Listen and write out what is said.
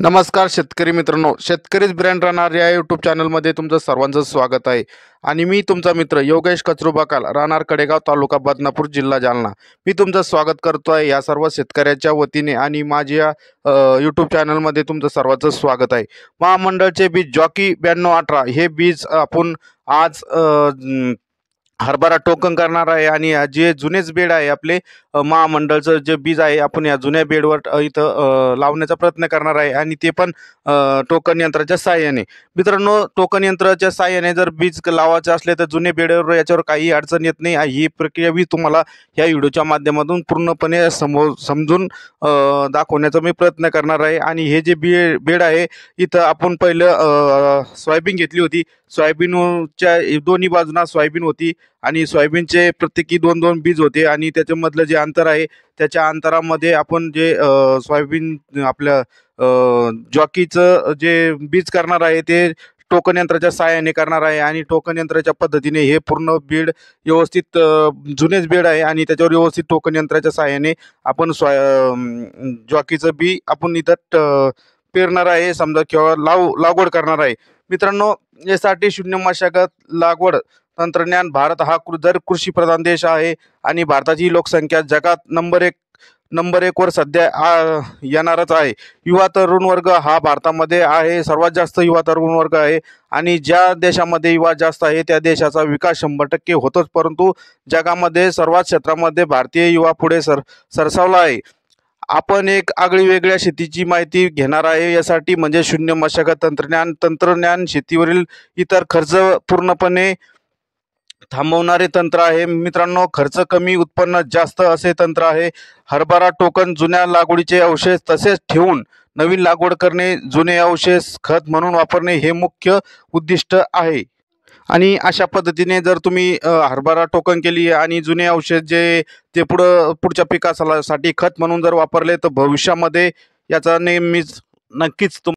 नमस्कार शेतकरी मित्रांनो, शेतकरीच ब्रँड राहणार या यूट्यूब चॅनलमध्ये तुमचं सर्वांचं स्वागत आहे. आणि मी तुमचा मित्र योगेश कचरूबाकाल, राहणार कडेगाव, तालुका बदनापूर, जिल्हा जालना. मी तुमचं स्वागत करतो आहे या सर्व शेतकऱ्याच्या वतीने आणि माझ्या यूट्यूब चॅनलमध्ये तुमचं सर्वांचं स्वागत आहे. महामंडळचे बीज जॉकी 9218 हे बीज आपण आज हरभरा टोकन करणार आहे. आणि जे जुनेच बेड आहे आपले महामंडळचं जे बीज आहे आपण या जुन्या बेडवर इथं लावण्याचा प्रयत्न करणार आहे. आणि ते पण टोकन यंत्राच्या साहाय्याने. मित्रांनो, टोकन यंत्राच्या साहाय्याने जर बीज लावायचे असले तर जुने बेडवर याच्यावर काही अडचण येत नाही. ही प्रक्रिया मी तुम्हाला या व्हिडिओच्या माध्यमातून पूर्णपणे समजून दाखवण्याचा मी प्रयत्न करणार आहे. आणि हे जे बेड आहे इथं आपण पहिलं सोयाबीन घेतली होती. सोयाबीनच्या दोन्ही बाजूंना सोयाबीन होती आणि सोयाबीनचे प्रत्येकी 2-2 बीज होते. आणि त्याच्यामधलं जे अंतर आहे त्याच्या अंतरामध्ये आपण जे सोयाबीन आपल्या जॉकीचं जे बीज करणार आहे ते टोकन यंत्राच्या सहाय्याने करणार आहे. आणि टोकन यंत्राच्या पद्धतीने हे पूर्ण बेड व्यवस्थित जुनेच बेड आहे आणि त्याच्यावर व्यवस्थित टोकन यंत्राच्या सहाय्याने आपण जॉकीचं बी आपण इथं पेरणार आहे समजा, किंवा लागवड करणार आहे. मित्रांनो, यासाठी शून्य मशागत लागवड तंत्रज्ञान. भारत हा जर कृषीप्रधान देश आहे आणि भारताची लोकसंख्या जगात नंबर एक वर सध्या येणारच आहे. युवा तरुण वर्ग हा भारतामध्ये आहे, सर्वात जास्त युवा तरुण वर्ग आहे. आणि ज्या देशामध्ये युवा जास्त आहे त्या देशाचा विकास 100% होतोच. परंतु जगामध्ये सर्वात क्षेत्रामध्ये भारतीय युवा पुढे सरसावला आहे. आपण एक आगळी वेगळ्या शेतीची माहिती घेणार आहे यासाठी, म्हणजे शून्य मशागत तंत्रज्ञान शेतीवरील इतर खर्च पूर्णपणे थांबवणारे तंत्र आहे. मित्रांनो, खर्च कमी उत्पन्न जास्त असे तंत्र आहे. हरभरा टोकन जुन्या लागवडीचे अवशेष तसेच ठेवून नवीन लागवड करणे, जुने अवशेष खत म्हणून वापरणे हे मुख्य उद्दिष्ट आहे. आणि अशा पद्धतीने जर तुम्ही हरभरा टोकन केली आणि जुने अवशेष ते पुढच्या पिकासाठी खत म्हणून जर वापरले तर भविष्यामध्ये याचा नक्कीच